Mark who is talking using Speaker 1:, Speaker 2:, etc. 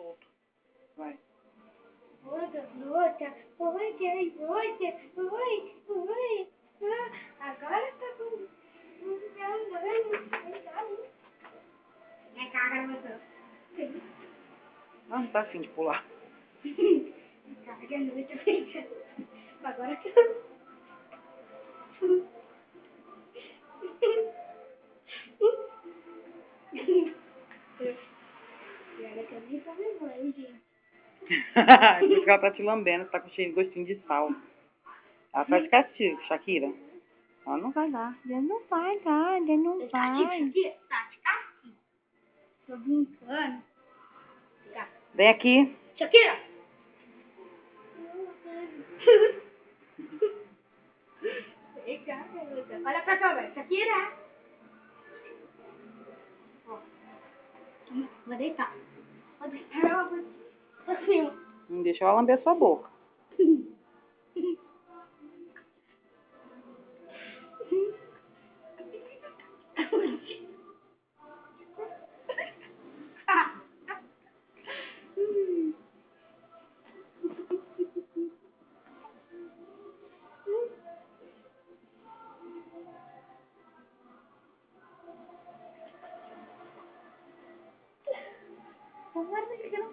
Speaker 1: solto. Vai.
Speaker 2: Outra, outra. Oi, oi, oi, oi. Agora tá com... É carga,
Speaker 1: Não tá afim de pular.
Speaker 2: carga a noite. Agora que E olha que eu nem tô vergonha, gente.
Speaker 1: Por isso que ela tá te lambendo, tá com cheio de gostinho de sal. Ela faz castigo, Shakira. Ela não vai dar. Ele não vai dar, ele não vai.
Speaker 2: Tá de castigo. Tô brincando.
Speaker 1: Vem aqui.
Speaker 2: Shakira! Vem cá, garota. Olha pra câmera. Shakira! Ó. Vou deitar. Vou deitar. Assim, ó.
Speaker 1: Não deixa ela lamber sua boca.
Speaker 2: Agora que eu não